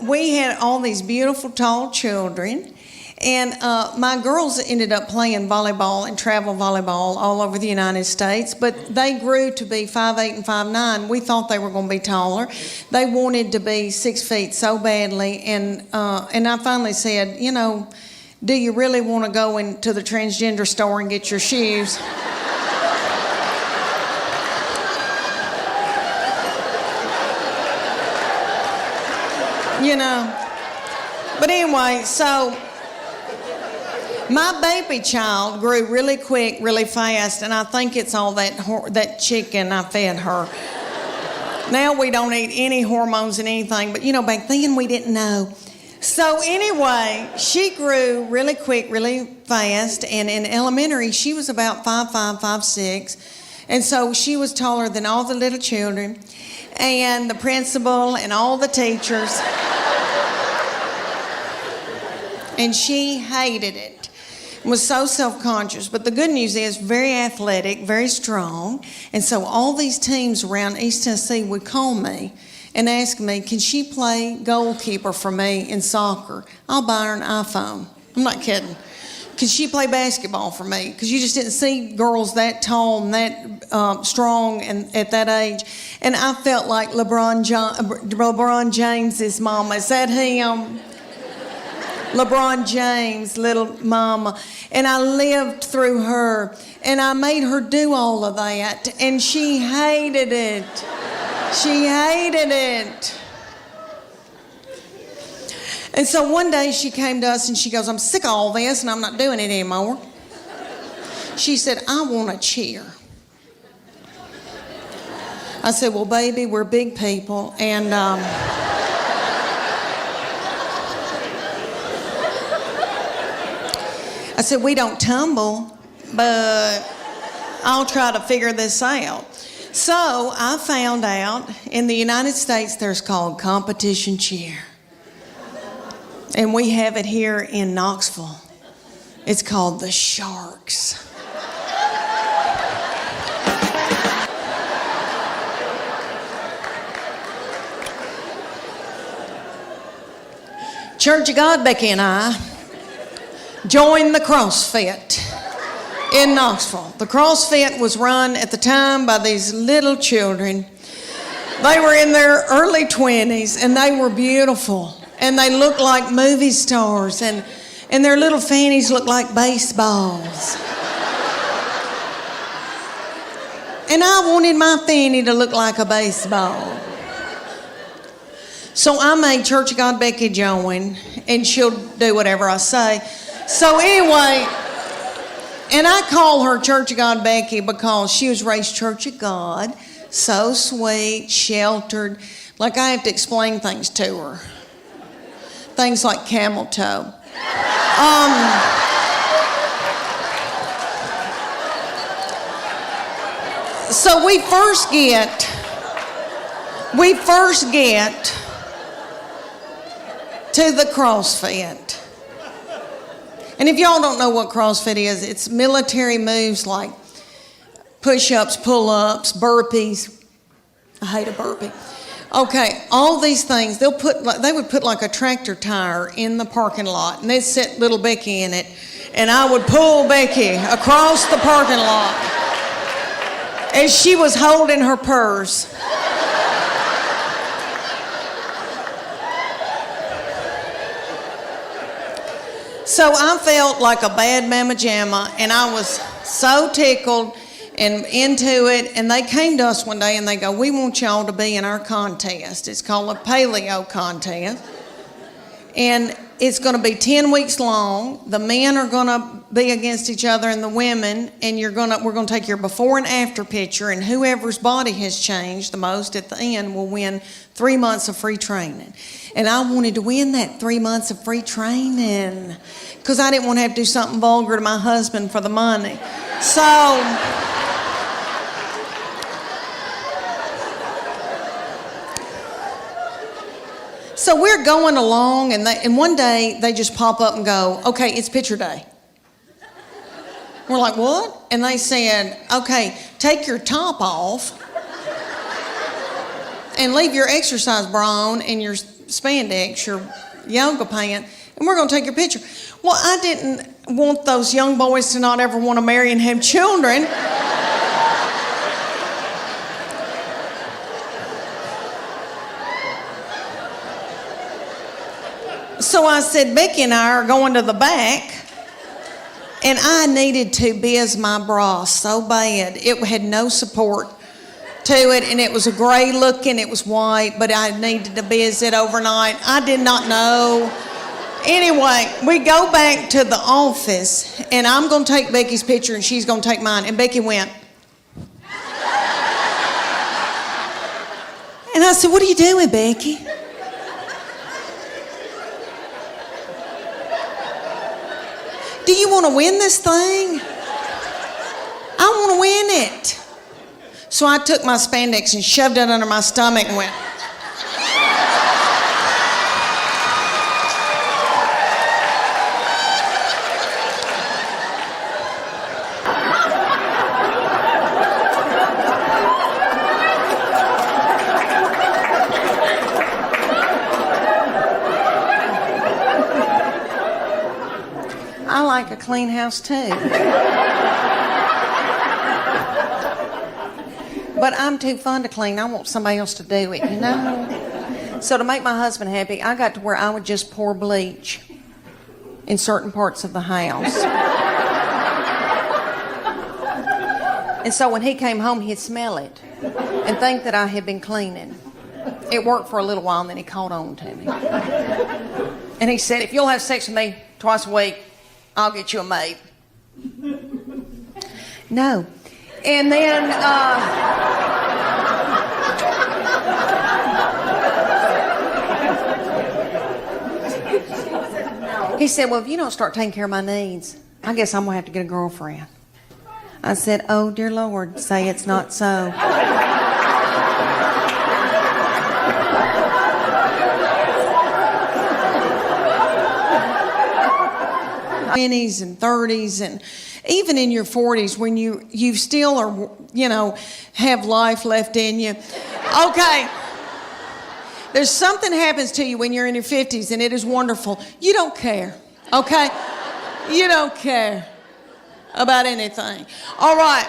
we had all these beautiful, tall children. And my girls ended up playing volleyball and travel volleyball all over the United States, but they grew to be 5'8" and 5'9". We thought they were going to be taller. They wanted to be 6 feet so badly, and I finally said, you know, do you really want to go into the transgender store and get your shoes? You know. But anyway, so my baby child grew really quick, really fast, and I think it's all that chicken I fed her. Now we don't eat any hormones and anything, but you know, back then we didn't know. So anyway, she grew really quick, really fast, and in elementary she was about 5'5", 5'6", and so she was taller than all the little children, and the principal and all the teachers. And she hated it. Was so self-conscious, but the good news is very athletic, very strong, and so all these teams around East Tennessee would call me and ask me, can she play goalkeeper for me in soccer? I'll buy her an iPhone. I'm not kidding. Can she play basketball for me? Because you just didn't see girls that tall and that strong and at that age. And I felt like LeBron James's mama. Is that him? LeBron James, little mama. And I lived through her, and I made her do all of that, and she hated it. She hated it. And so one day she came to us and she goes, I'm sick of all this and I'm not doing it anymore. She said, I want to cheer. I said, well, baby, we're big people, and I said, we don't tumble, but I'll try to figure this out. So I found out in the United States there's called competition cheer. And we have it here in Knoxville. It's called the Sharks. Church of God Becky and I joined the Crossfit in Knoxville. The Crossfit was run at the time by these little children. They were in their early 20s, and they were beautiful. And they looked like movie stars, and their little fannies looked like baseballs. And I wanted my fanny to look like a baseball. So I made Church of God Becky join, and she'll do whatever I say. So anyway, and I call her Church of God Becky because she was raised Church of God, so sweet, sheltered. Like I have to explain things to her. Things like camel toe. So we first get to the CrossFit. And if y'all don't know what CrossFit is, it's military moves like push-ups, pull-ups, burpees. I hate a burpee. Okay, all these things, they would put like a tractor tire in the parking lot, and they'd set little Becky in it, and I would pull Becky across the parking lot as she was holding her purse. So I felt like a bad mama jamma, and I was so tickled and into it, and they came to us one day and they go, we want y'all to be in our contest. It's called a Paleo contest, and it's going to be 10 weeks long. The men are going to be against each other and the women, and we're going to take your before and after picture, and whoever's body has changed the most at the end will win 3 months of free training. And I wanted to win that 3 months of free training because I didn't want to have to do something vulgar to my husband for the money. So we're going along, and one day they just pop up and go, okay, it's picture day. We're like, what? And they said, okay, take your top off and leave your exercise bra on and your spandex, your yoga pant, and we're going to take your picture. Well, I didn't want those young boys to not ever want to marry and have children. So I said, Becky and I are going to the back, and I needed to biz my bra so bad. It had no support to it, and it was a gray looking, it was white, but I needed to biz it overnight. I did not know. Anyway, we go back to the office, and I'm going to take Becky's picture, and she's going to take mine. And Becky went. And I said, what are you doing, Becky? Do you want to win this thing? I want to win it. So I took my spandex and shoved it under my stomach and went. I like a clean house too. But I'm too fun to clean. I want somebody else to do it, you know? So to make my husband happy, I got to where I would just pour bleach in certain parts of the house. And so when he came home, he'd smell it and think that I had been cleaning. It worked for a little while, and then he caught on to me. And he said, if you'll have sex with me twice a week, I'll get you a maid. No. And then, he said, well, if you don't start taking care of my needs, I guess I'm going to have to get a girlfriend. I said, oh, dear Lord, say it's not so. 20s and 30s and even in your 40s when you still are, you know, have life left in you. Okay. There's something happens to you when you're in your 50s and it is wonderful. You don't care, okay? You don't care about anything. All right.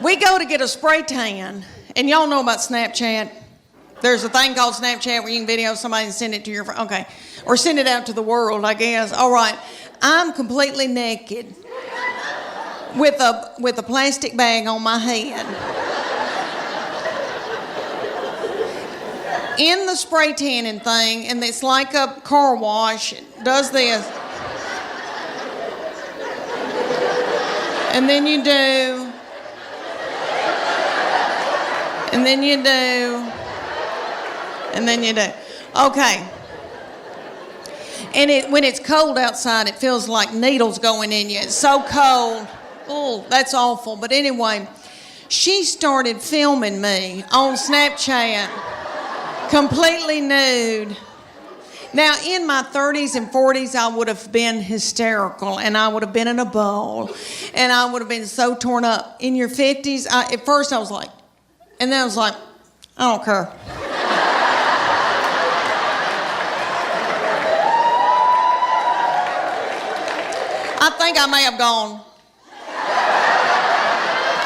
We go to get a spray tan, and y'all know about Snapchat. There's a thing called Snapchat where you can video somebody and send it to your friend. Okay. Or send it out to the world, I guess. All right. I'm completely naked with a plastic bag on my head. In the spray tanning thing, and it's like a car wash. It does this. And then you do. And then you do. And then you do. Okay. And when it's cold outside, it feels like needles going in you. It's so cold. Oh, that's awful. But anyway, she started filming me on Snapchat, completely nude. Now, in my 30s and 40s, I would have been hysterical, and I would have been in a bowl, and I would have been so torn up. In your 50s, at first I was like, and then I was like, I don't care. I think I may have gone.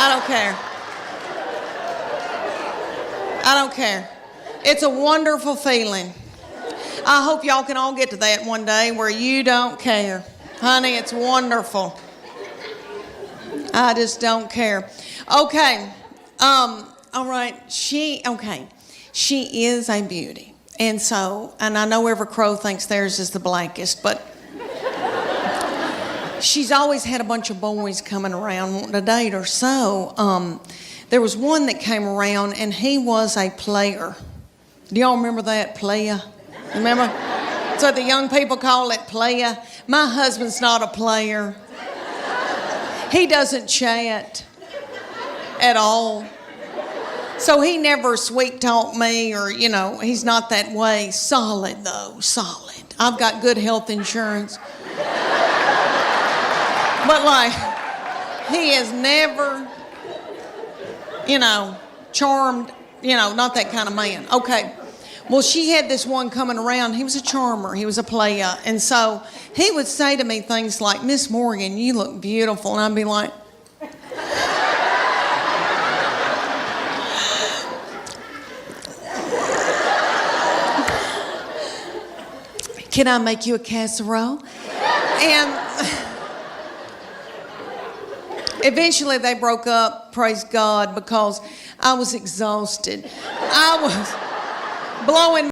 I don't care. I don't care. It's a wonderful feeling. I hope y'all can all get to that one day where you don't care. Honey, it's wonderful. I just don't care. Okay. All right. She is a beauty. And I know every crow thinks theirs is the blackest, but she's always had a bunch of boys coming around wanting to date her. So there was one that came around, and he was a player. Do y'all remember that? Player? Remember? That's what the young people call it, player. My husband's not a player. He doesn't chat at all. So he never sweet talked me or, you know, he's not that way. Solid, though, solid. I've got good health insurance. But, like, he has never, you know, charmed, you know, not that kind of man. Okay. Well, she had this one coming around. He was a charmer. He was a player. And so he would say to me things like, Miss Morgan, you look beautiful. And I'd be like, can I make you a casserole? And eventually they broke up, praise God, because I was exhausted. I was blowing